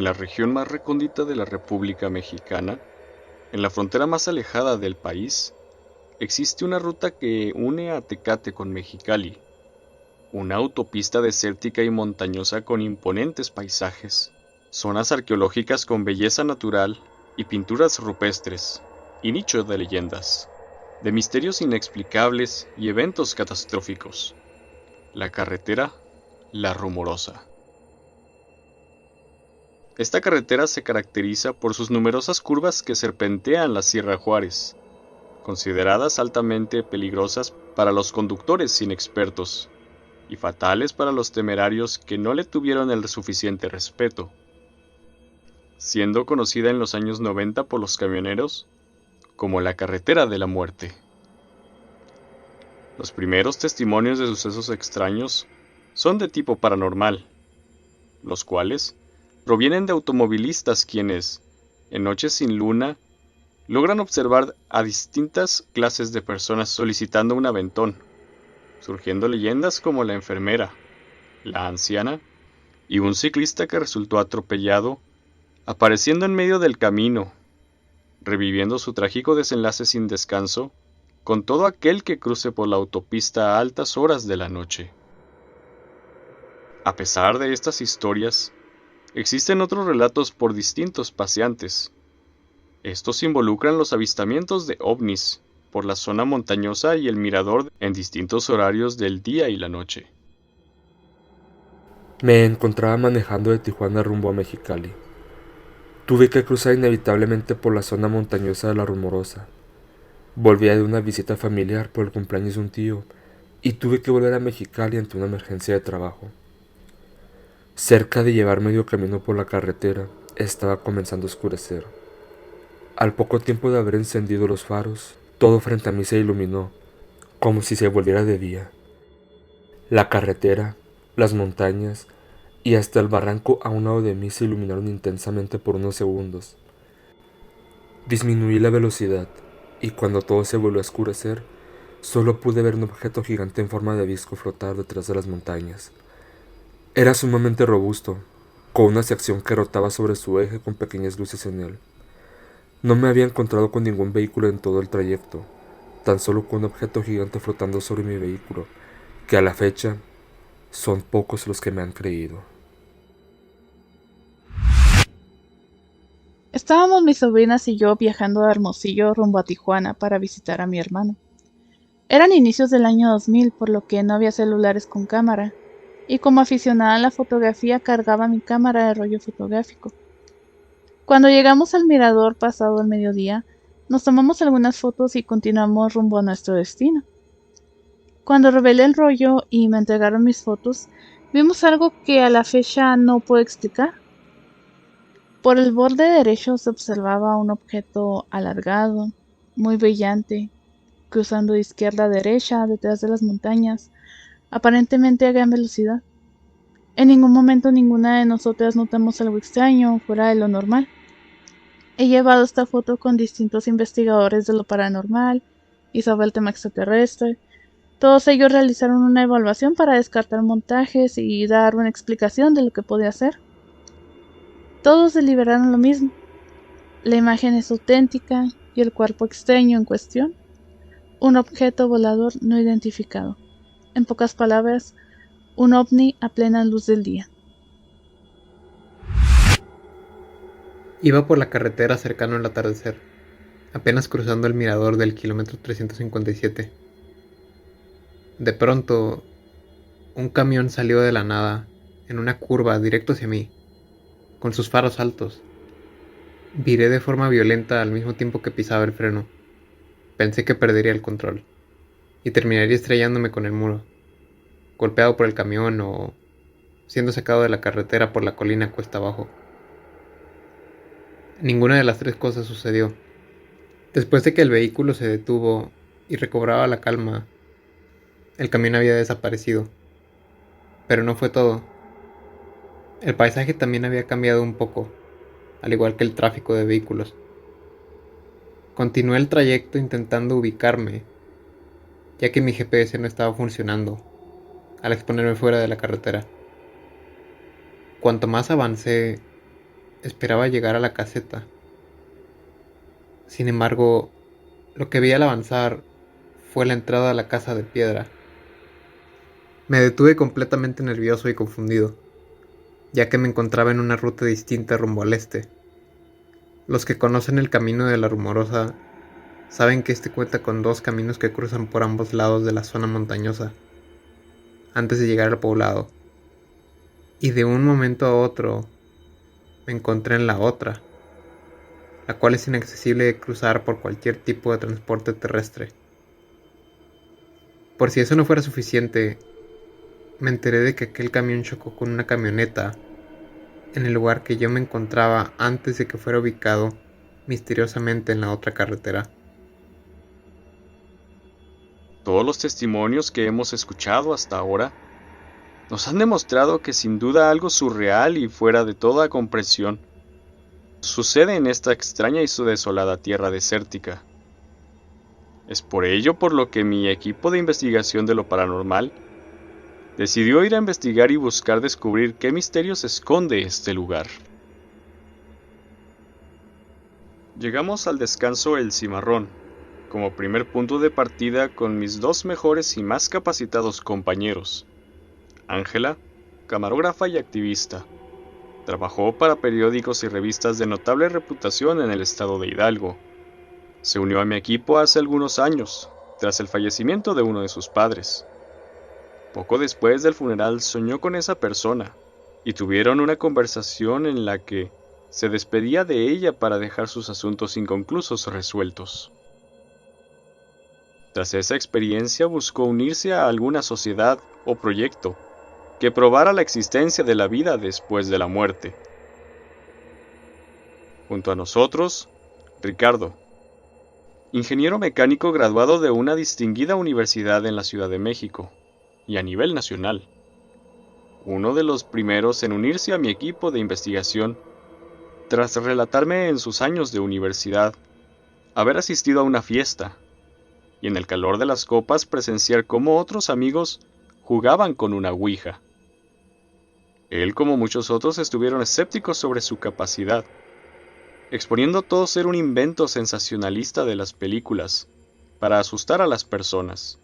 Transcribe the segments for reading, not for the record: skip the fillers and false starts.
En la región más recóndita de la República Mexicana, en la frontera más alejada del país, existe una ruta que une a Tecate con Mexicali, una autopista desértica y montañosa con imponentes paisajes, zonas arqueológicas con belleza natural y pinturas rupestres, y nichos de leyendas, de misterios inexplicables y eventos catastróficos. La carretera La Rumorosa. Esta carretera se caracteriza por sus numerosas curvas que serpentean la Sierra Juárez, consideradas altamente peligrosas para los conductores inexpertos y fatales para los temerarios que no le tuvieron el suficiente respeto, siendo conocida en los años 90 por los camioneros como la carretera de la muerte. Los primeros testimonios de sucesos extraños son de tipo paranormal, los cuales provienen de automovilistas quienes, en noches sin luna, logran observar a distintas clases de personas solicitando un aventón, surgiendo leyendas como la enfermera, la anciana y un ciclista que resultó atropellado, apareciendo en medio del camino, reviviendo su trágico desenlace sin descanso con todo aquel que cruce por la autopista a altas horas de la noche. A pesar de estas historias, existen otros relatos por distintos paseantes. Estos involucran los avistamientos de ovnis por la zona montañosa y el mirador en distintos horarios del día y la noche. Me encontraba manejando de Tijuana rumbo a Mexicali. Tuve que cruzar inevitablemente por la zona montañosa de La Rumorosa. Volvía de una visita familiar por el cumpleaños de un tío y tuve que volver a Mexicali ante una emergencia de trabajo. Cerca de llevar medio camino por la carretera, estaba comenzando a oscurecer. Al poco tiempo de haber encendido los faros, todo frente a mí se iluminó, como si se volviera de día. La carretera, las montañas y hasta el barranco a un lado de mí se iluminaron intensamente por unos segundos. Disminuí la velocidad y cuando todo se volvió a oscurecer, solo pude ver un objeto gigante en forma de disco flotar detrás de las montañas. Era sumamente robusto, con una sección que rotaba sobre su eje con pequeñas luces en él. No me había encontrado con ningún vehículo en todo el trayecto, tan solo con un objeto gigante flotando sobre mi vehículo, que a la fecha son pocos los que me han creído. Estábamos mis sobrinas y yo viajando a Hermosillo rumbo a Tijuana para visitar a mi hermano. Eran inicios del año 2000, por lo que no había celulares con cámara, y como aficionada a la fotografía cargaba mi cámara de rollo fotográfico. Cuando llegamos al mirador pasado el mediodía, nos tomamos algunas fotos y continuamos rumbo a nuestro destino. Cuando revelé el rollo y me entregaron mis fotos, vimos algo que a la fecha no puedo explicar. Por el borde derecho se observaba un objeto alargado, muy brillante, cruzando de izquierda a derecha detrás de las montañas, aparentemente a gran velocidad. En ningún momento ninguna de nosotras notamos algo extraño fuera de lo normal. He llevado esta foto con distintos investigadores de lo paranormal y sobre el tema extraterrestre. Todos ellos realizaron una evaluación para descartar montajes y dar una explicación de lo que podía ser. Todos deliberaron lo mismo. La imagen es auténtica y el cuerpo extraño en cuestión, un objeto volador no identificado. En pocas palabras, un ovni a plena luz del día. Iba por la carretera cercano al atardecer, apenas cruzando el mirador del kilómetro 357. De pronto, un camión salió de la nada, en una curva directo hacia mí, con sus faros altos. Viré de forma violenta al mismo tiempo que pisaba el freno. Pensé que perdería el control y terminaría estrellándome con el muro, golpeado por el camión o siendo sacado de la carretera por la colina cuesta abajo. Ninguna de las tres cosas sucedió. Después de que el vehículo se detuvo y recobraba la calma, el camión había desaparecido. Pero no fue todo. El paisaje también había cambiado un poco, al igual que el tráfico de vehículos. Continué el trayecto intentando ubicarme, ya que mi GPS no estaba funcionando al exponerme fuera de la carretera. Cuanto más avancé, esperaba llegar a la caseta. Sin embargo, lo que vi al avanzar fue la entrada a la casa de piedra. Me detuve completamente nervioso y confundido, ya que me encontraba en una ruta distinta rumbo al este. Los que conocen el camino de la Rumorosa saben que este cuenta con 2 caminos que cruzan por ambos lados de la zona montañosa, antes de llegar al poblado. Y de un momento a otro me encontré en la otra, la cual es inaccesible de cruzar por cualquier tipo de transporte terrestre. Por si eso no fuera suficiente, me enteré de que aquel camión chocó con una camioneta en el lugar que yo me encontraba antes de que fuera ubicado misteriosamente en la otra carretera. Todos los testimonios que hemos escuchado hasta ahora nos han demostrado que sin duda algo surreal y fuera de toda comprensión sucede en esta extraña y desolada tierra desértica. Es por ello por lo que mi equipo de investigación de lo paranormal decidió ir a investigar y buscar descubrir qué misterios esconde este lugar. Llegamos al descanso El Cimarrón, como primer punto de partida con mis 2 mejores y más capacitados compañeros. Ángela, camarógrafa y activista, trabajó para periódicos y revistas de notable reputación en el estado de Hidalgo. Se unió a mi equipo hace algunos años, tras el fallecimiento de uno de sus padres. Poco después del funeral soñó con esa persona, y tuvieron una conversación en la que se despedía de ella para dejar sus asuntos inconclusos resueltos. Tras esa experiencia buscó unirse a alguna sociedad o proyecto que probara la existencia de la vida después de la muerte. Junto a nosotros, Ricardo, ingeniero mecánico graduado de una distinguida universidad en la Ciudad de México y a nivel nacional. Uno de los primeros en unirse a mi equipo de investigación, tras relatarme en sus años de universidad haber asistido a una fiesta y en el calor de las copas presenciar cómo otros amigos jugaban con una ouija. Él, como muchos otros, estuvieron escépticos sobre su capacidad, exponiendo todo ser un invento sensacionalista de las películas para asustar a las personas.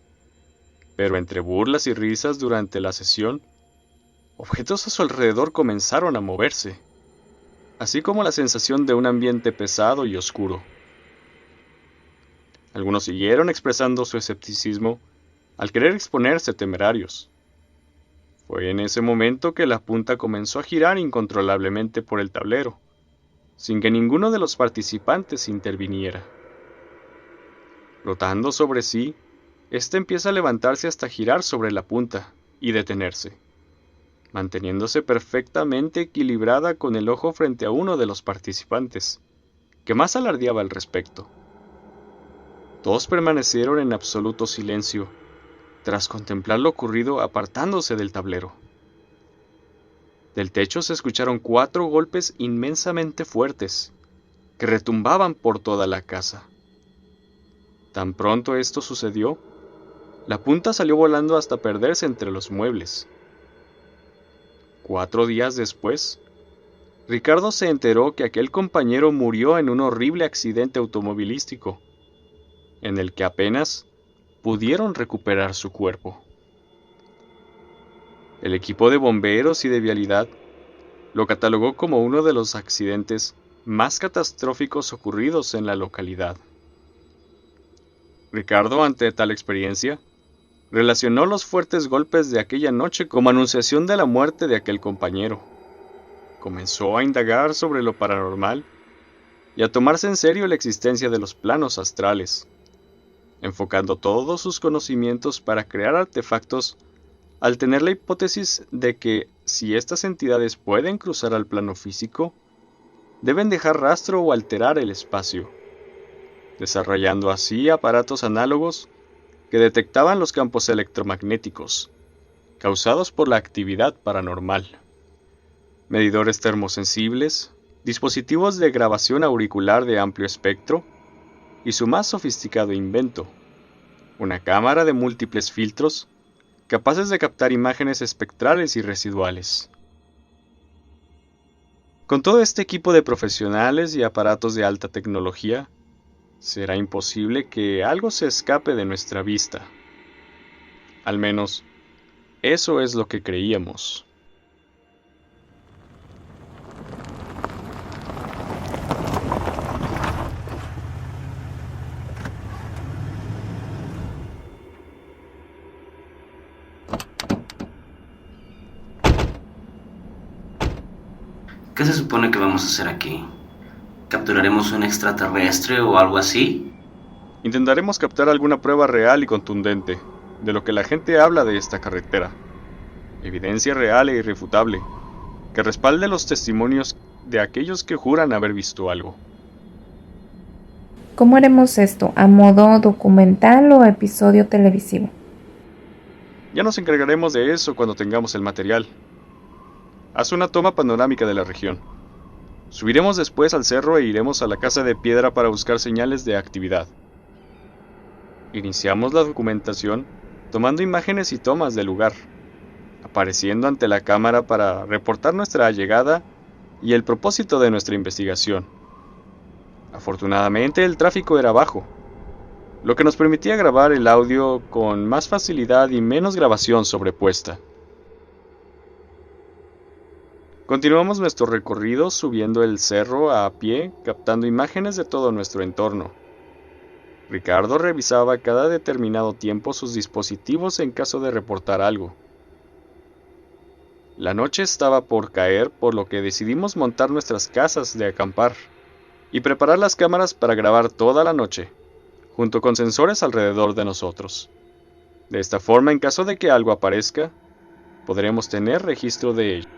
Pero entre burlas y risas durante la sesión, objetos a su alrededor comenzaron a moverse, así como la sensación de un ambiente pesado y oscuro. Algunos siguieron expresando su escepticismo al querer exponerse temerarios. Fue en ese momento que la punta comenzó a girar incontrolablemente por el tablero, sin que ninguno de los participantes interviniera. Rotando sobre sí, ésta empieza a levantarse hasta girar sobre la punta y detenerse, manteniéndose perfectamente equilibrada con el ojo frente a uno de los participantes, que más alardeaba al respecto. Todos permanecieron en absoluto silencio, tras contemplar lo ocurrido apartándose del tablero. Del techo se escucharon 4 golpes inmensamente fuertes, que retumbaban por toda la casa. Tan pronto esto sucedió, la punta salió volando hasta perderse entre los muebles. 4 días después, Ricardo se enteró que aquel compañero murió en un horrible accidente automovilístico, en el que apenas pudieron recuperar su cuerpo. El equipo de bomberos y de vialidad lo catalogó como uno de los accidentes más catastróficos ocurridos en la localidad. Ricardo, ante tal experiencia, relacionó los fuertes golpes de aquella noche como anunciación de la muerte de aquel compañero. Comenzó a indagar sobre lo paranormal y a tomarse en serio la existencia de los planos astrales, enfocando todos sus conocimientos para crear artefactos al tener la hipótesis de que si estas entidades pueden cruzar al plano físico, deben dejar rastro o alterar el espacio, desarrollando así aparatos análogos que detectaban los campos electromagnéticos causados por la actividad paranormal. Medidores termosensibles, dispositivos de grabación auricular de amplio espectro y su más sofisticado invento, una cámara de múltiples filtros capaces de captar imágenes espectrales y residuales. Con todo este equipo de profesionales y aparatos de alta tecnología, será imposible que algo se escape de nuestra vista. Al menos, eso es lo que creíamos. ¿Qué se supone que vamos a hacer aquí? ¿Capturaremos un extraterrestre o algo así? Intentaremos captar alguna prueba real y contundente de lo que la gente habla de esta carretera. Evidencia real e irrefutable, que respalde los testimonios de aquellos que juran haber visto algo. ¿Cómo haremos esto? ¿A modo documental o episodio televisivo? Ya nos encargaremos de eso cuando tengamos el material. Haz una toma panorámica de la región. Subiremos después al cerro e iremos a la casa de piedra para buscar señales de actividad. Iniciamos la documentación tomando imágenes y tomas del lugar, apareciendo ante la cámara para reportar nuestra llegada y el propósito de nuestra investigación. Afortunadamente el tráfico era bajo, lo que nos permitía grabar el audio con más facilidad y menos grabación sobrepuesta. Continuamos nuestro recorrido subiendo el cerro a pie, captando imágenes de todo nuestro entorno. Ricardo revisaba cada determinado tiempo sus dispositivos en caso de reportar algo. La noche estaba por caer, por lo que decidimos montar nuestras casas de acampar y preparar las cámaras para grabar toda la noche, junto con sensores alrededor de nosotros. De esta forma, en caso de que algo aparezca, podremos tener registro de ello.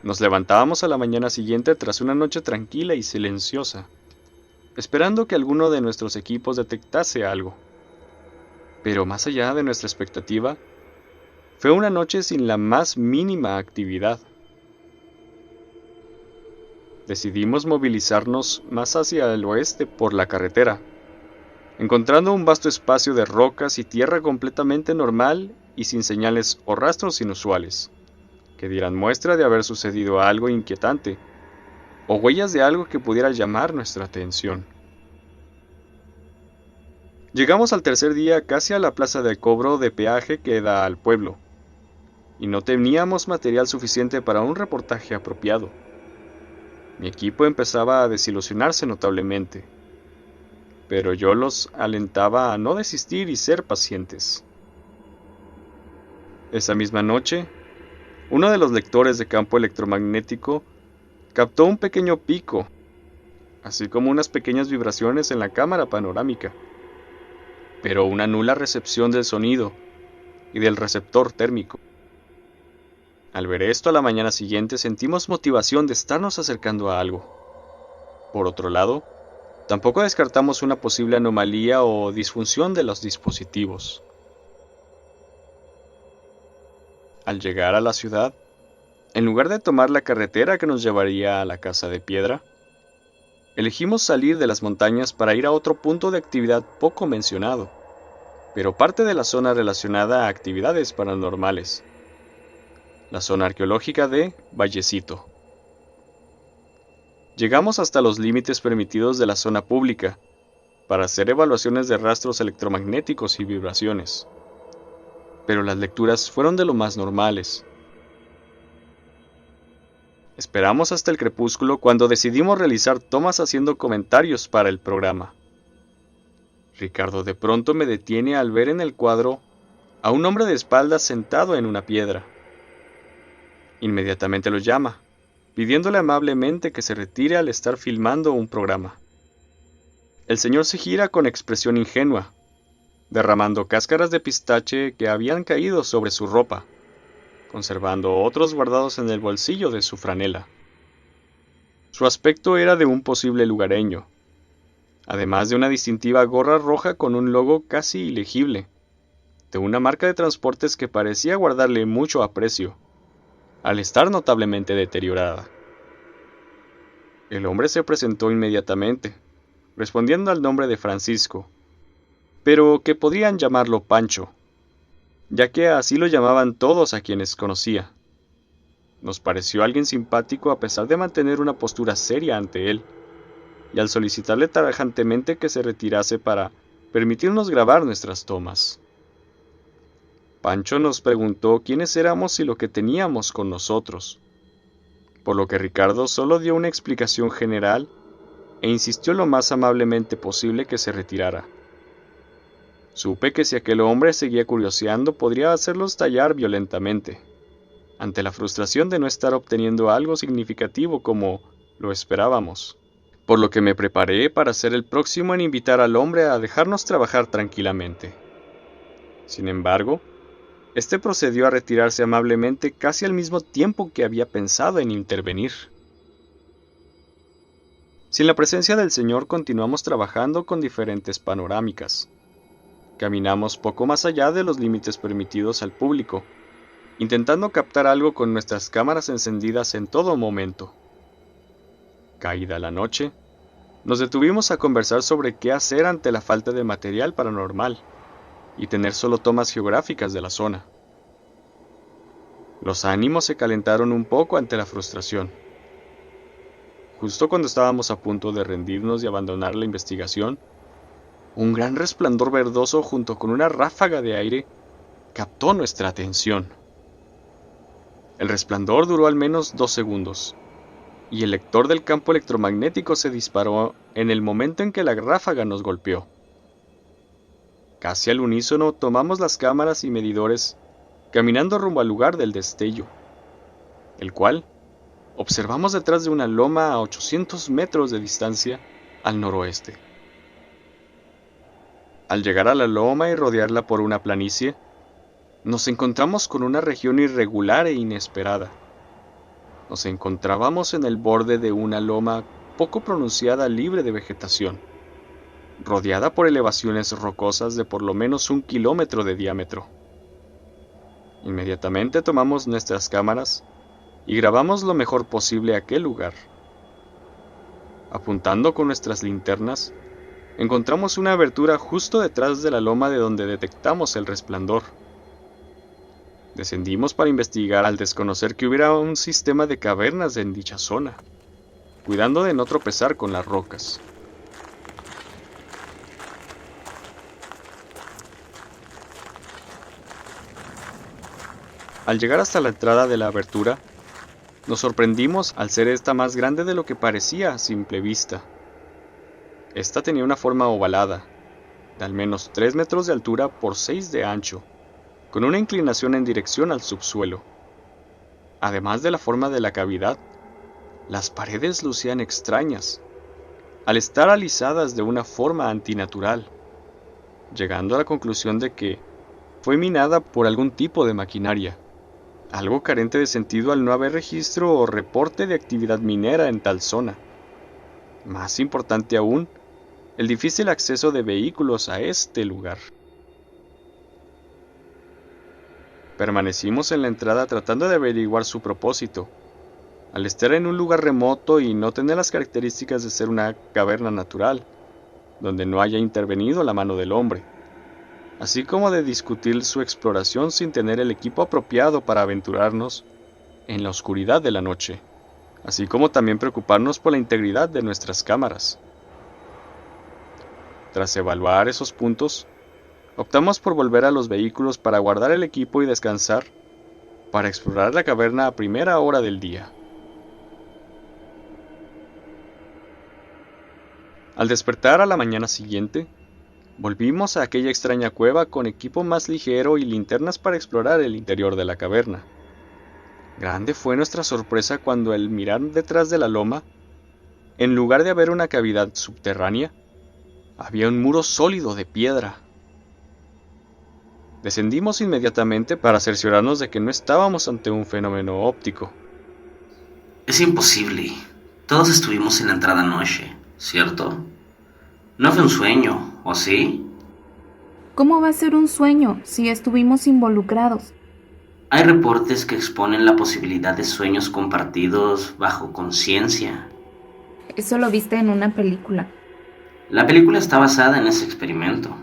Nos levantábamos a la mañana siguiente tras una noche tranquila y silenciosa, esperando que alguno de nuestros equipos detectase algo. Pero más allá de nuestra expectativa, fue una noche sin la más mínima actividad. Decidimos movilizarnos más hacia el oeste por la carretera, encontrando un vasto espacio de rocas y tierra completamente normal y sin señales o rastros inusuales, que dieran muestra de haber sucedido algo inquietante, o huellas de algo que pudiera llamar nuestra atención. Llegamos al tercer día casi a la plaza de cobro de peaje que da al pueblo, y no teníamos material suficiente para un reportaje apropiado. Mi equipo empezaba a desilusionarse notablemente, pero yo los alentaba a no desistir y ser pacientes. Esa misma noche, uno de los lectores de campo electromagnético captó un pequeño pico, así como unas pequeñas vibraciones en la cámara panorámica, pero una nula recepción del sonido y del receptor térmico. Al ver esto a la mañana siguiente sentimos motivación de estarnos acercando a algo. Por otro lado, tampoco descartamos una posible anomalía o disfunción de los dispositivos. Al llegar a la ciudad, en lugar de tomar la carretera que nos llevaría a la casa de piedra, elegimos salir de las montañas para ir a otro punto de actividad poco mencionado, pero parte de la zona relacionada a actividades paranormales, la zona arqueológica de Vallecito. Llegamos hasta los límites permitidos de la zona pública para hacer evaluaciones de rastros electromagnéticos y vibraciones, pero las lecturas fueron de lo más normales. Esperamos hasta el crepúsculo cuando decidimos realizar tomas haciendo comentarios para el programa. Ricardo de pronto me detiene al ver en el cuadro a un hombre de espaldas sentado en una piedra. Inmediatamente lo llama, pidiéndole amablemente que se retire al estar filmando un programa. El señor se gira con expresión ingenua, derramando cáscaras de pistache que habían caído sobre su ropa, conservando otros guardados en el bolsillo de su franela. Su aspecto era de un posible lugareño, además de una distintiva gorra roja con un logo casi ilegible, de una marca de transportes que parecía guardarle mucho aprecio, al estar notablemente deteriorada. El hombre se presentó inmediatamente, respondiendo al nombre de Francisco, pero que podrían llamarlo Pancho, ya que así lo llamaban todos a quienes conocía. Nos pareció alguien simpático a pesar de mantener una postura seria ante él, y al solicitarle tajantemente que se retirase para permitirnos grabar nuestras tomas. Pancho nos preguntó quiénes éramos y lo que teníamos con nosotros, por lo que Ricardo solo dio una explicación general e insistió lo más amablemente posible que se retirara. Supe que si aquel hombre seguía curioseando podría hacerlos tallar violentamente, ante la frustración de no estar obteniendo algo significativo como lo esperábamos, por lo que me preparé para ser el próximo en invitar al hombre a dejarnos trabajar tranquilamente. Sin embargo, este procedió a retirarse amablemente casi al mismo tiempo que había pensado en intervenir. Sin la presencia del señor continuamos trabajando con diferentes panorámicas. Caminamos poco más allá de los límites permitidos al público, intentando captar algo con nuestras cámaras encendidas en todo momento. Caída la noche, nos detuvimos a conversar sobre qué hacer ante la falta de material paranormal y tener solo tomas geográficas de la zona. Los ánimos se calentaron un poco ante la frustración. Justo cuando estábamos a punto de rendirnos y abandonar la investigación, un gran resplandor verdoso junto con una ráfaga de aire captó nuestra atención. El resplandor duró al menos 2 segundos, y el lector del campo electromagnético se disparó en el momento en que la ráfaga nos golpeó. Casi al unísono tomamos las cámaras y medidores, caminando rumbo al lugar del destello, el cual observamos detrás de una loma a 800 metros de distancia al noroeste. Al llegar a la loma y rodearla por una planicie, nos encontramos con una región irregular e inesperada. Nos encontrábamos en el borde de una loma poco pronunciada libre de vegetación, rodeada por elevaciones rocosas de por lo menos 1 kilómetro de diámetro. Inmediatamente tomamos nuestras cámaras y grabamos lo mejor posible aquel lugar. Apuntando con nuestras linternas, encontramos una abertura justo detrás de la loma de donde detectamos el resplandor. Descendimos para investigar al desconocer que hubiera un sistema de cavernas en dicha zona, cuidando de no tropezar con las rocas. Al llegar hasta la entrada de la abertura, nos sorprendimos al ser esta más grande de lo que parecía a simple vista. Esta tenía una forma ovalada, de al menos 3 metros de altura por 6 de ancho, con una inclinación en dirección al subsuelo. Además de la forma de la cavidad, las paredes lucían extrañas, al estar alisadas de una forma antinatural, llegando a la conclusión de que fue minada por algún tipo de maquinaria, algo carente de sentido al no haber registro o reporte de actividad minera en tal zona. Más importante aún, el difícil acceso de vehículos a este lugar. Permanecimos en la entrada tratando de averiguar su propósito. Al estar en un lugar remoto y no tener las características de ser una caverna natural, donde no haya intervenido la mano del hombre, así como de discutir su exploración sin tener el equipo apropiado para aventurarnos en la oscuridad de la noche, así como también preocuparnos por la integridad de nuestras cámaras. Tras evaluar esos puntos, optamos por volver a los vehículos para guardar el equipo y descansar, para explorar la caverna a primera hora del día. Al despertar a la mañana siguiente, volvimos a aquella extraña cueva con equipo más ligero y linternas para explorar el interior de la caverna. Grande fue nuestra sorpresa cuando al mirar detrás de la loma, en lugar de haber una cavidad subterránea, había un muro sólido de piedra. Descendimos inmediatamente para cerciorarnos de que no estábamos ante un fenómeno óptico. Es imposible. Todos estuvimos en la entrada anoche, ¿cierto? No fue un sueño, ¿o sí? ¿Cómo va a ser un sueño si estuvimos involucrados? Hay reportes que exponen la posibilidad de sueños compartidos bajo conciencia. Eso lo viste en una película. La película está basada en ese experimento.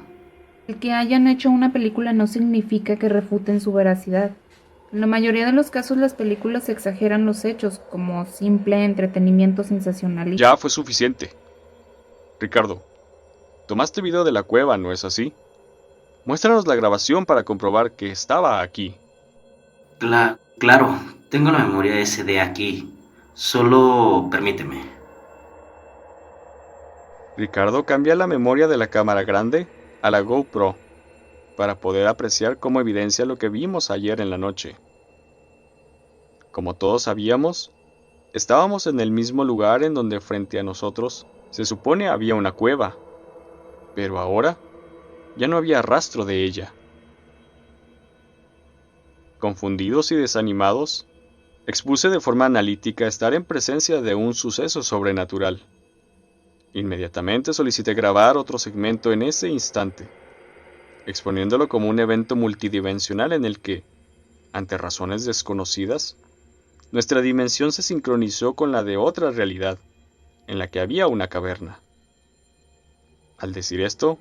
El que hayan hecho una película no significa que refuten su veracidad. En la mayoría de los casos las películas exageran los hechos como simple entretenimiento sensacionalista. Ya fue suficiente. Ricardo, tomaste video de la cueva, ¿no es así? Muéstranos la grabación para comprobar que estaba aquí. Claro, tengo la memoria SD aquí. Solo permíteme. Ricardo cambia la memoria de la cámara grande a la GoPro para poder apreciar como evidencia lo que vimos ayer en la noche. Como todos sabíamos, estábamos en el mismo lugar en donde frente a nosotros se supone había una cueva, pero ahora ya no había rastro de ella. Confundidos y desanimados, expuse de forma analítica estar en presencia de un suceso sobrenatural. Inmediatamente solicité grabar otro segmento en ese instante, exponiéndolo como un evento multidimensional en el que, ante razones desconocidas, nuestra dimensión se sincronizó con la de otra realidad, en la que había una caverna. Al decir esto,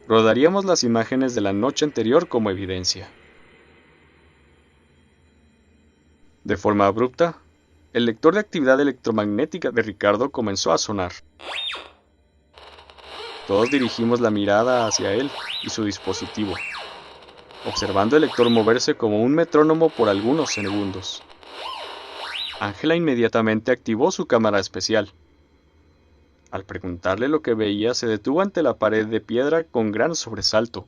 rodaríamos las imágenes de la noche anterior como evidencia. De forma abrupta, el lector de actividad electromagnética de Ricardo comenzó a sonar. Todos dirigimos la mirada hacia él y su dispositivo, observando el lector moverse como un metrónomo por algunos segundos. Ángela inmediatamente activó su cámara especial. Al preguntarle lo que veía, se detuvo ante la pared de piedra con gran sobresalto.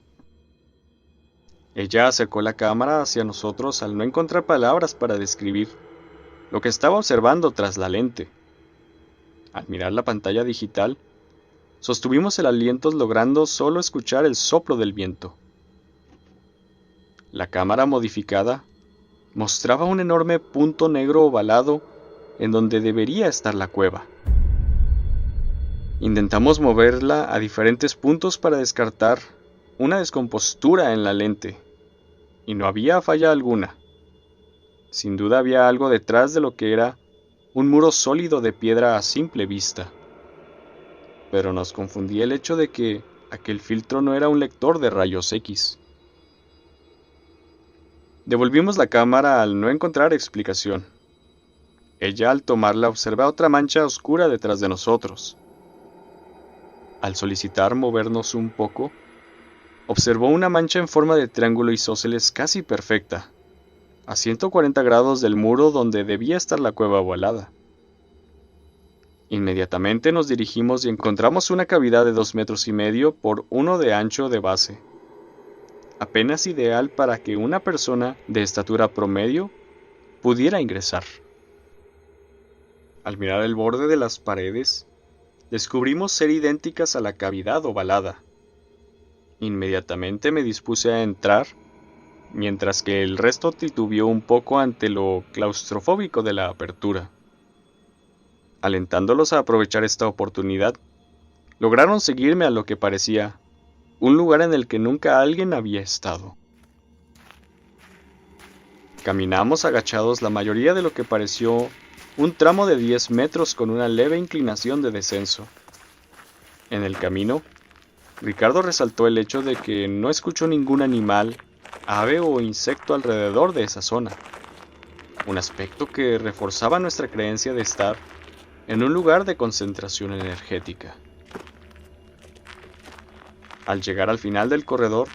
Ella acercó la cámara hacia nosotros al no encontrar palabras para describir lo que estaba observando tras la lente. Al mirar la pantalla digital, sostuvimos el aliento logrando solo escuchar el soplo del viento. La cámara modificada mostraba un enorme punto negro ovalado en donde debería estar la cueva. Intentamos moverla a diferentes puntos para descartar una descompostura en la lente, y no había falla alguna. Sin duda había algo detrás de lo que era un muro sólido de piedra a simple vista. Pero nos confundía el hecho de que aquel filtro no era un lector de rayos X. Devolvimos la cámara al no encontrar explicación. Ella, al tomarla, observa otra mancha oscura detrás de nosotros. Al solicitar movernos un poco, observó una mancha en forma de triángulo isósceles casi perfecta, a 140 grados del muro donde debía estar la cueva ovalada. Inmediatamente nos dirigimos y encontramos una cavidad de 2,5 metros por 1 de ancho de base, apenas ideal para que una persona de estatura promedio pudiera ingresar. Al mirar el borde de las paredes, descubrimos ser idénticas a la cavidad ovalada. Inmediatamente me dispuse a entrar, mientras que el resto titubeó un poco ante lo claustrofóbico de la apertura. Alentándolos a aprovechar esta oportunidad, lograron seguirme a lo que parecía un lugar en el que nunca alguien había estado. Caminamos agachados la mayoría de lo que pareció un tramo de 10 metros con una leve inclinación de descenso. En el camino, Ricardo resaltó el hecho de que no escuchó ningún animal, ave o insecto alrededor de esa zona, un aspecto que reforzaba nuestra creencia de estar en un lugar de concentración energética. Al llegar al final del corredor,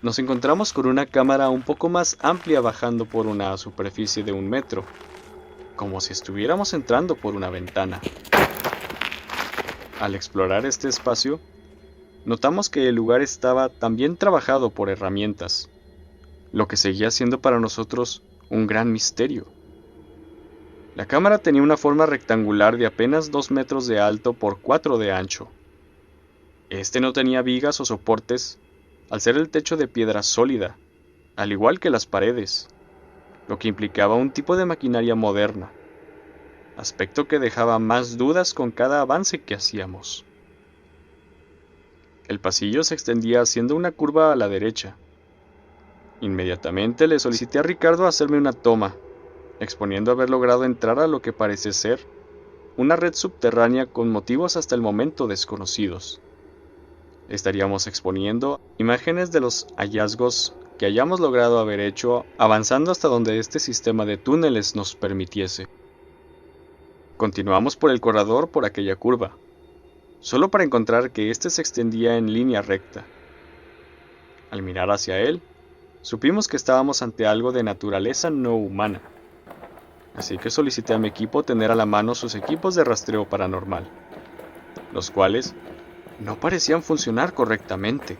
nos encontramos con una cámara un poco más amplia bajando por una superficie de 1 metro, como si estuviéramos entrando por una ventana. Al explorar este espacio, notamos que el lugar estaba también trabajado por herramientas, lo que seguía siendo para nosotros un gran misterio. La cámara tenía una forma rectangular de apenas 2 metros de alto por 4 de ancho. Este no tenía vigas o soportes, al ser el techo de piedra sólida, al igual que las paredes, lo que implicaba un tipo de maquinaria moderna, aspecto que dejaba más dudas con cada avance que hacíamos. El pasillo se extendía haciendo una curva a la derecha. Inmediatamente le solicité a Ricardo hacerme una toma, exponiendo haber logrado entrar a lo que parece ser una red subterránea con motivos hasta el momento desconocidos. Estaríamos exponiendo imágenes de los hallazgos que hayamos logrado haber hecho avanzando hasta donde este sistema de túneles nos permitiese. Continuamos por el corredor por aquella curva, solo para encontrar que éste se extendía en línea recta. Al mirar hacia él, supimos que estábamos ante algo de naturaleza no humana, así que solicité a mi equipo tener a la mano sus equipos de rastreo paranormal, los cuales no parecían funcionar correctamente.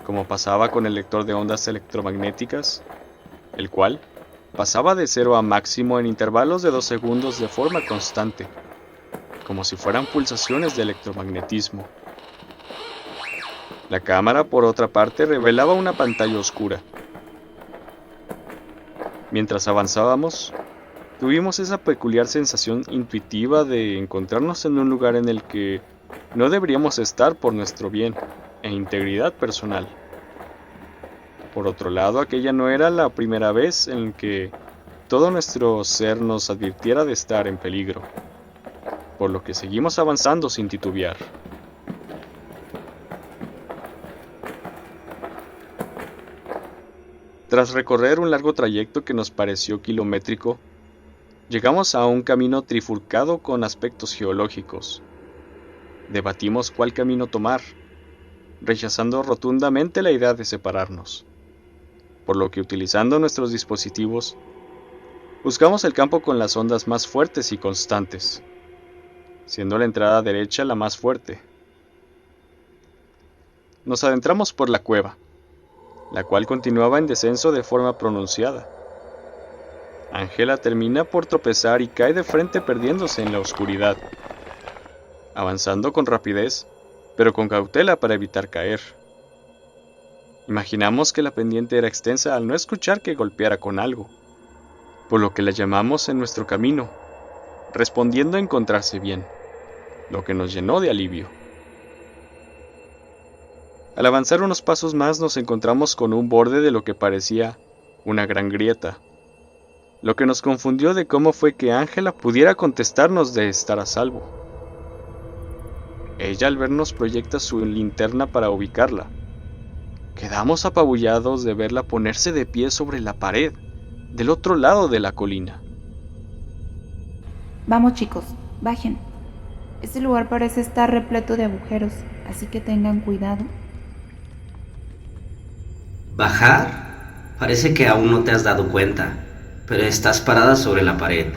Como pasaba con el lector de ondas electromagnéticas, el cual pasaba de 0 a máximo en intervalos de 2 segundos de forma constante, como si fueran pulsaciones de electromagnetismo. La cámara, por otra parte, revelaba una pantalla oscura. Mientras avanzábamos, tuvimos esa peculiar sensación intuitiva de encontrarnos en un lugar en el que no deberíamos estar por nuestro bien e integridad personal. Por otro lado, aquella no era la primera vez en que todo nuestro ser nos advirtiera de estar en peligro, por lo que seguimos avanzando sin titubear. Tras recorrer un largo trayecto que nos pareció kilométrico, llegamos a un camino trifurcado con aspectos geológicos. Debatimos cuál camino tomar, rechazando rotundamente la idea de separarnos, por lo que utilizando nuestros dispositivos, buscamos el campo con las ondas más fuertes y constantes, siendo la entrada derecha la más fuerte. Nos adentramos por la cueva, la cual continuaba en descenso de forma pronunciada. Ángela termina por tropezar y cae de frente perdiéndose en la oscuridad, avanzando con rapidez, pero con cautela para evitar caer. Imaginamos que la pendiente era extensa al no escuchar que golpeara con algo, por lo que la llamamos en nuestro camino, respondiendo a encontrarse bien, lo que nos llenó de alivio. Al avanzar unos pasos más nos encontramos con un borde de lo que parecía una gran grieta, lo que nos confundió de cómo fue que Ángela pudiera contestarnos de estar a salvo. Ella al vernos proyecta su linterna para ubicarla. Quedamos apabullados de verla ponerse de pie sobre la pared, del otro lado de la colina. Vamos chicos, bajen. Este lugar parece estar repleto de agujeros, así que tengan cuidado. ¿Bajar? Parece que aún no te has dado cuenta, pero estás parada sobre la pared.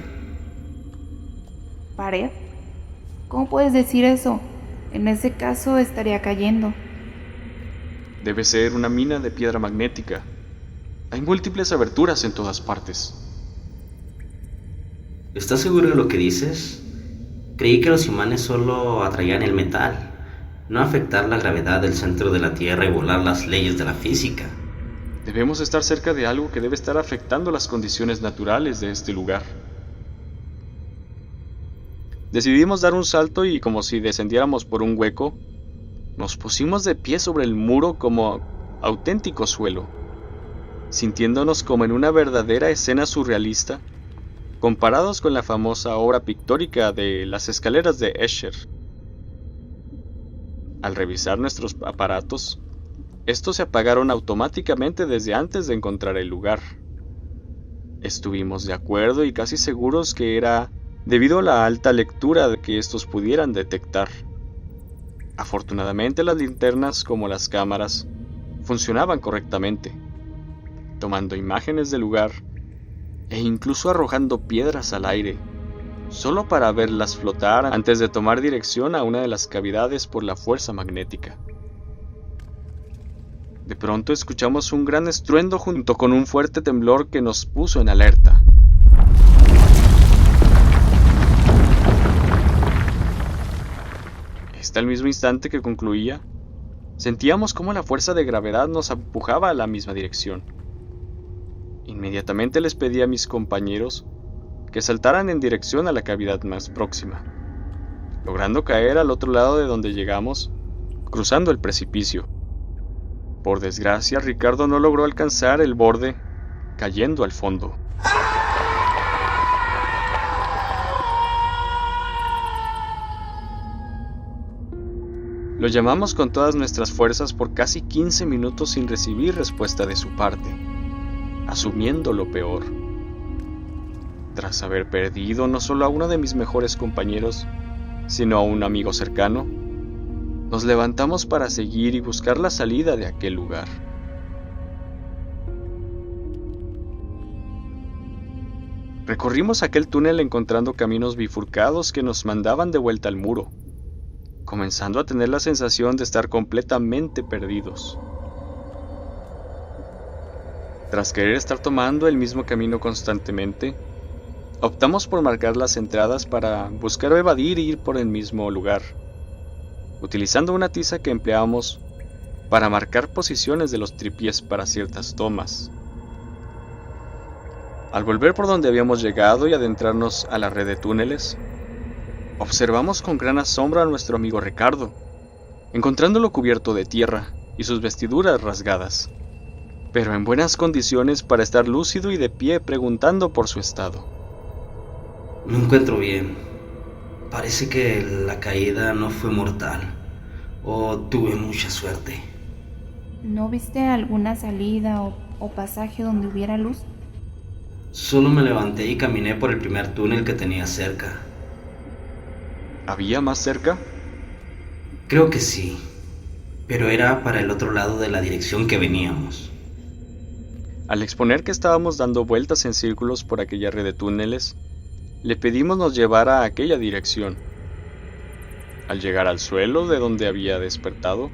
¿Pared? ¿Cómo puedes decir eso? En ese caso estaría cayendo. Debe ser una mina de piedra magnética. Hay múltiples aberturas en todas partes. ¿Estás seguro de lo que dices? Creí que los imanes solo atraían el metal, no afectar la gravedad del centro de la Tierra y volar las leyes de la física. Debemos estar cerca de algo que debe estar afectando las condiciones naturales de este lugar. Decidimos dar un salto y, como si descendiéramos por un hueco, nos pusimos de pie sobre el muro como auténtico suelo, sintiéndonos como en una verdadera escena surrealista, comparados con la famosa obra pictórica de Las escaleras de Escher. Al revisar nuestros aparatos, estos se apagaron automáticamente desde antes de encontrar el lugar. Estuvimos de acuerdo y casi seguros que era debido a la alta lectura que estos pudieran detectar. Afortunadamente las linternas, como las cámaras, funcionaban correctamente, tomando imágenes del lugar e incluso arrojando piedras al aire, solo para verlas flotar antes de tomar dirección a una de las cavidades por la fuerza magnética. De pronto escuchamos un gran estruendo junto con un fuerte temblor que nos puso en alerta. Al mismo instante que concluía, sentíamos cómo la fuerza de gravedad nos empujaba a la misma dirección. Inmediatamente les pedí a mis compañeros que saltaran en dirección a la cavidad más próxima, logrando caer al otro lado de donde llegamos, cruzando el precipicio. Por desgracia, Ricardo no logró alcanzar el borde, cayendo al fondo. Lo llamamos con todas nuestras fuerzas por casi 15 minutos sin recibir respuesta de su parte, asumiendo lo peor. Tras haber perdido no solo a uno de mis mejores compañeros, sino a un amigo cercano, nos levantamos para seguir y buscar la salida de aquel lugar. Recorrimos aquel túnel encontrando caminos bifurcados que nos mandaban de vuelta al muro, comenzando a tener la sensación de estar completamente perdidos. Tras querer estar tomando el mismo camino constantemente, optamos por marcar las entradas para buscar evadir e ir por el mismo lugar, utilizando una tiza que empleábamos para marcar posiciones de los tripiés para ciertas tomas. Al volver por donde habíamos llegado y adentrarnos a la red de túneles, observamos con gran asombro a nuestro amigo Ricardo, encontrándolo cubierto de tierra y sus vestiduras rasgadas, pero en buenas condiciones para estar lúcido y de pie preguntando por su estado. Me encuentro bien. Parece que la caída no fue mortal. O tuve mucha suerte. ¿No viste alguna salida o pasaje donde hubiera luz? Solo me levanté y caminé por el primer túnel que tenía cerca. ¿Había más cerca? Creo que sí, pero era para el otro lado de la dirección que veníamos. Al exponer que estábamos dando vueltas en círculos por aquella red de túneles, le pedimos nos llevara a aquella dirección. Al llegar al suelo de donde había despertado,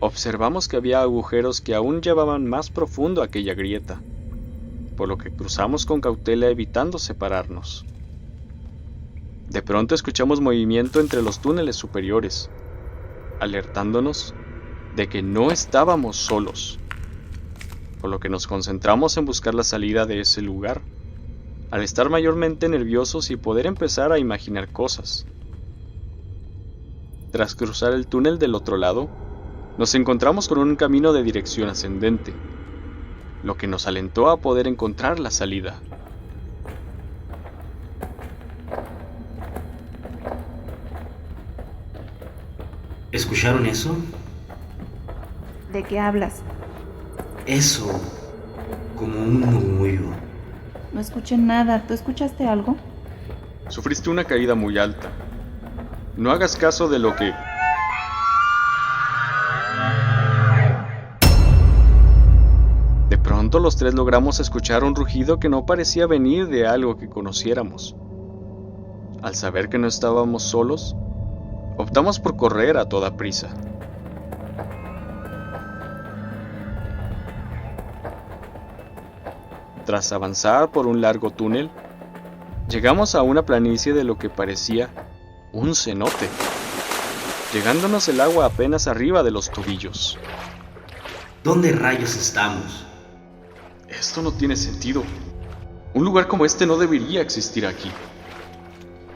observamos que había agujeros que aún llevaban más profundo aquella grieta, por lo que cruzamos con cautela evitando separarnos. De pronto escuchamos movimiento entre los túneles superiores, alertándonos de que no estábamos solos, por lo que nos concentramos en buscar la salida de ese lugar, al estar mayormente nerviosos y poder empezar a imaginar cosas. Tras cruzar el túnel del otro lado, nos encontramos con un camino de dirección ascendente, lo que nos alentó a poder encontrar la salida. ¿Escucharon eso? ¿De qué hablas? Eso, como un murmullo. No escuché nada. ¿Tú escuchaste algo? Sufriste una caída muy alta. No hagas caso de lo que... De pronto los tres logramos escuchar un rugido que no parecía venir de algo que conociéramos. Al saber que no estábamos solos, optamos por correr a toda prisa. Tras avanzar por un largo túnel, llegamos a una planicie de lo que parecía un cenote, llegándonos el agua apenas arriba de los tobillos. ¿Dónde rayos estamos? Esto no tiene sentido. Un lugar como este no debería existir aquí.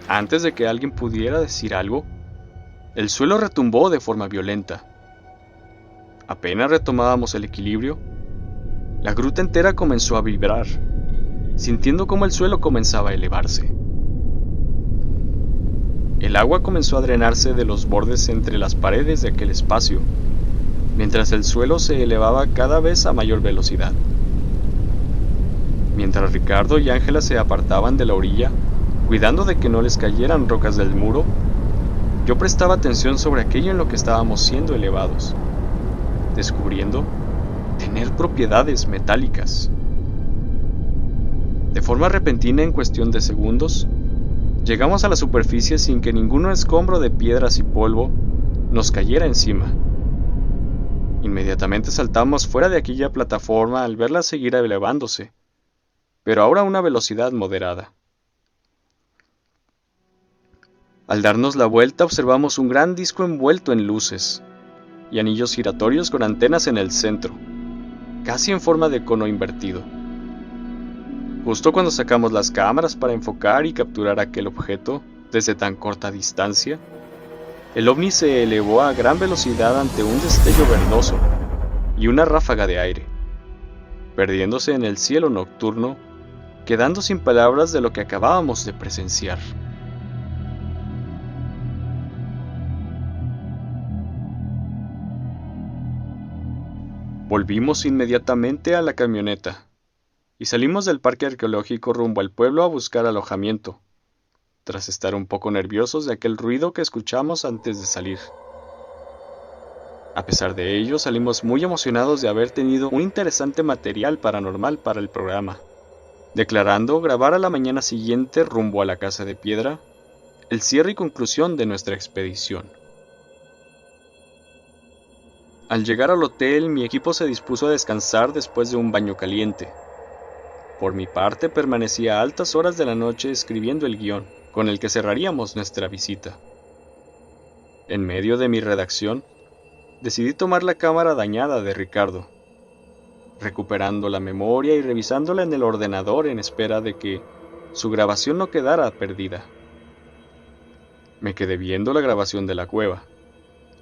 Antes de que alguien pudiera decir algo, el suelo retumbó de forma violenta. Apenas retomábamos el equilibrio, la gruta entera comenzó a vibrar, sintiendo cómo el suelo comenzaba a elevarse. El agua comenzó a drenarse de los bordes entre las paredes de aquel espacio, mientras el suelo se elevaba cada vez a mayor velocidad. Mientras Ricardo y Ángela se apartaban de la orilla, cuidando de que no les cayeran rocas del muro, yo prestaba atención sobre aquello en lo que estábamos siendo elevados, descubriendo tener propiedades metálicas. De forma repentina, en cuestión de segundos, llegamos a la superficie sin que ningún escombro de piedras y polvo nos cayera encima. Inmediatamente saltamos fuera de aquella plataforma al verla seguir elevándose, pero ahora a una velocidad moderada. Al darnos la vuelta observamos un gran disco envuelto en luces y anillos giratorios con antenas en el centro, casi en forma de cono invertido. Justo cuando sacamos las cámaras para enfocar y capturar aquel objeto desde tan corta distancia, el ovni se elevó a gran velocidad ante un destello verdoso y una ráfaga de aire, perdiéndose en el cielo nocturno, quedando sin palabras de lo que acabábamos de presenciar. Volvimos inmediatamente a la camioneta y salimos del parque arqueológico rumbo al pueblo a buscar alojamiento, tras estar un poco nerviosos de aquel ruido que escuchamos antes de salir. A pesar de ello, salimos muy emocionados de haber tenido un interesante material paranormal para el programa, declarando grabar a la mañana siguiente rumbo a la Casa de Piedra el cierre y conclusión de nuestra expedición. Al llegar al hotel, mi equipo se dispuso a descansar después de un baño caliente. Por mi parte, permanecía a altas horas de la noche escribiendo el guión con el que cerraríamos nuestra visita. En medio de mi redacción, decidí tomar la cámara dañada de Ricardo, recuperando la memoria y revisándola en el ordenador en espera de que su grabación no quedara perdida. Me quedé viendo la grabación de la cueva,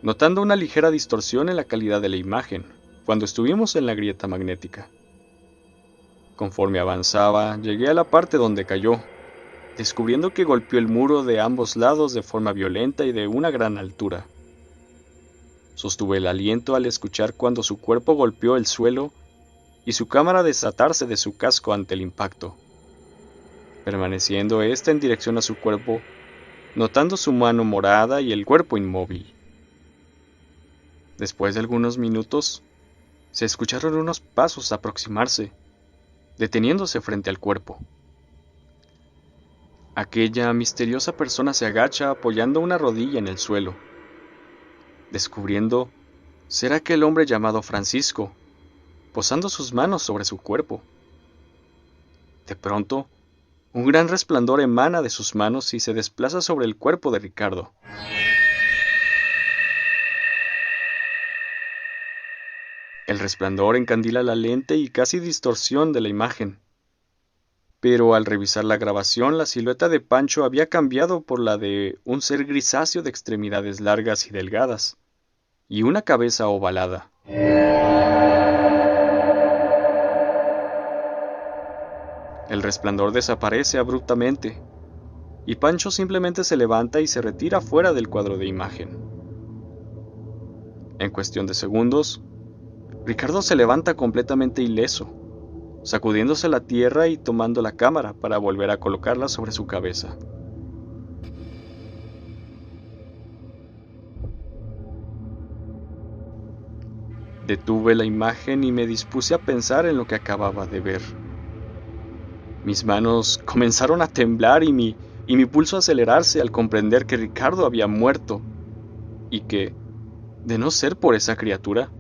notando una ligera distorsión en la calidad de la imagen cuando estuvimos en la grieta magnética. Conforme avanzaba, llegué a la parte donde cayó, descubriendo que golpeó el muro de ambos lados de forma violenta y de una gran altura. Sostuve el aliento al escuchar cuando su cuerpo golpeó el suelo y su cámara desatarse de su casco ante el impacto, permaneciendo ésta en dirección a su cuerpo, notando su mano morada y el cuerpo inmóvil. Después de algunos minutos, se escucharon unos pasos aproximarse, deteniéndose frente al cuerpo. Aquella misteriosa persona se agacha apoyando una rodilla en el suelo, descubriendo ser aquel hombre llamado Francisco, posando sus manos sobre su cuerpo. De pronto, un gran resplandor emana de sus manos y se desplaza sobre el cuerpo de Ricardo. El resplandor encandila la lente y casi distorsión de la imagen. Pero al revisar la grabación, la silueta de Pancho había cambiado por la de un ser grisáceo de extremidades largas y delgadas, y una cabeza ovalada. El resplandor desaparece abruptamente, y Pancho simplemente se levanta y se retira fuera del cuadro de imagen. En cuestión de segundos, Ricardo se levanta completamente ileso, sacudiéndose la tierra y tomando la cámara para volver a colocarla sobre su cabeza. Detuve la imagen y me dispuse a pensar en lo que acababa de ver. Mis manos comenzaron a temblar y mi pulso a acelerarse al comprender que Ricardo había muerto y que, de no ser por esa criatura,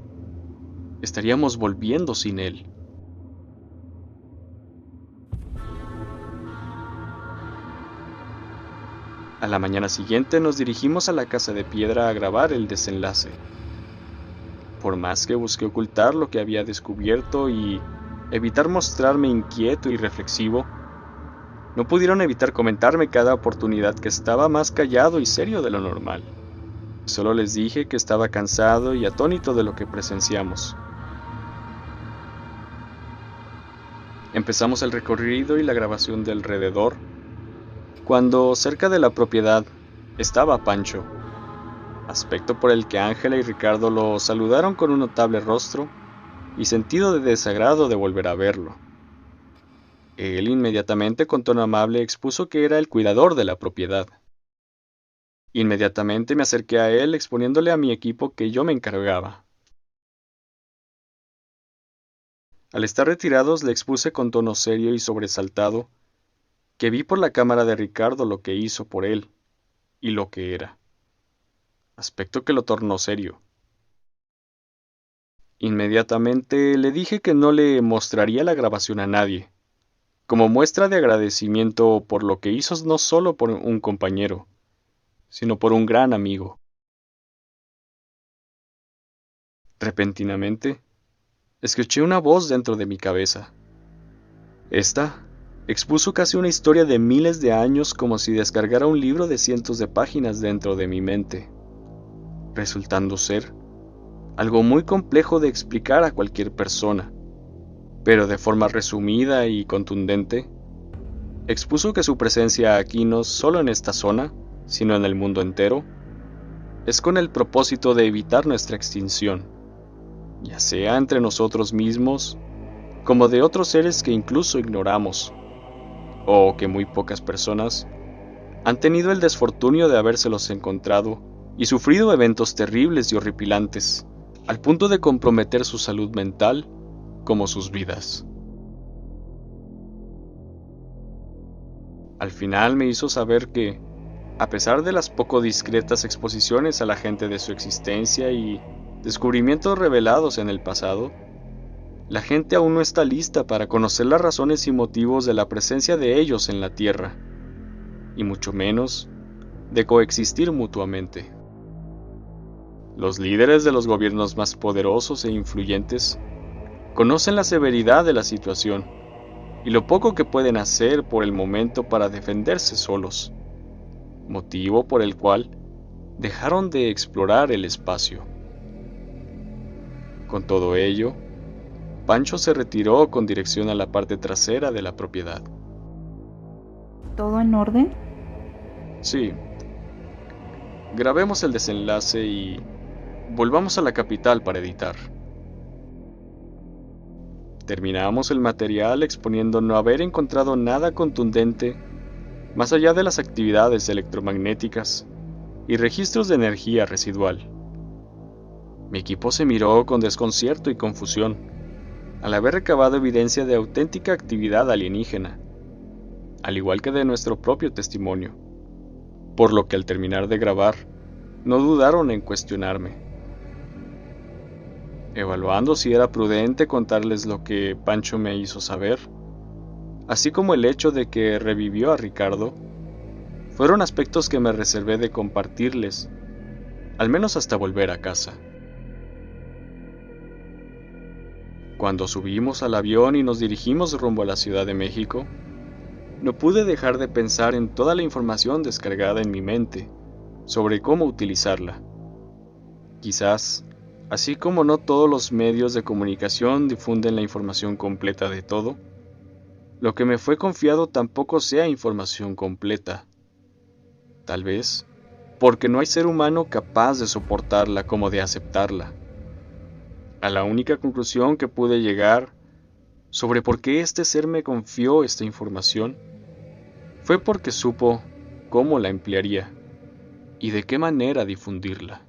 estaríamos volviendo sin él. A la mañana siguiente nos dirigimos a la Casa de Piedra a grabar el desenlace. Por más que busqué ocultar lo que había descubierto y evitar mostrarme inquieto y reflexivo, no pudieron evitar comentarme cada oportunidad que estaba más callado y serio de lo normal. Solo les dije que estaba cansado y atónito de lo que presenciamos. Empezamos el recorrido y la grabación de alrededor, cuando cerca de la propiedad estaba Pancho, aspecto por el que Ángela y Ricardo lo saludaron con un notable rostro y sentido de desagrado de volver a verlo. Él inmediatamente con tono amable expuso que era el cuidador de la propiedad. Inmediatamente me acerqué a él exponiéndole a mi equipo que yo me encargaba. Al estar retirados le expuse con tono serio y sobresaltado que vi por la cámara de Ricardo lo que hizo por él y lo que era, aspecto que lo tornó serio. Inmediatamente le dije que no le mostraría la grabación a nadie, como muestra de agradecimiento por lo que hizo no solo por un compañero, sino por un gran amigo. Repentinamente, escuché una voz dentro de mi cabeza. Esta expuso casi una historia de miles de años como si descargara un libro de cientos de páginas dentro de mi mente, resultando ser algo muy complejo de explicar a cualquier persona, pero de forma resumida y contundente, expuso que su presencia aquí no solo en esta zona, sino en el mundo entero, es con el propósito de evitar nuestra extinción, ya sea entre nosotros mismos, como de otros seres que incluso ignoramos, o que muy pocas personas han tenido el desfortunio de habérselos encontrado y sufrido eventos terribles y horripilantes, al punto de comprometer su salud mental como sus vidas. Al final me hizo saber que, a pesar de las poco discretas exposiciones a la gente de su existencia y descubrimientos revelados en el pasado, la gente aún no está lista para conocer las razones y motivos de la presencia de ellos en la Tierra, y mucho menos de coexistir mutuamente. Los líderes de los gobiernos más poderosos e influyentes conocen la severidad de la situación y lo poco que pueden hacer por el momento para defenderse solos, motivo por el cual dejaron de explorar el espacio. Con todo ello, Pancho se retiró con dirección a la parte trasera de la propiedad. ¿Todo en orden? Sí. Grabemos el desenlace y volvamos a la capital para editar. Terminamos el material exponiendo no haber encontrado nada contundente más allá de las actividades electromagnéticas y registros de energía residual. Mi equipo se miró con desconcierto y confusión al haber recabado evidencia de auténtica actividad alienígena, al igual que de nuestro propio testimonio, por lo que al terminar de grabar, no dudaron en cuestionarme. Evaluando si era prudente contarles lo que Pancho me hizo saber, así como el hecho de que revivió a Ricardo, fueron aspectos que me reservé de compartirles, al menos hasta volver a casa. Cuando subimos al avión y nos dirigimos rumbo a la Ciudad de México, no pude dejar de pensar en toda la información descargada en mi mente sobre cómo utilizarla. Quizás, así como no todos los medios de comunicación difunden la información completa de todo, lo que me fue confiado tampoco sea información completa. Tal vez porque no hay ser humano capaz de soportarla como de aceptarla. A la única conclusión que pude llegar sobre por qué este ser me confió esta información fue porque supo cómo la emplearía y de qué manera difundirla.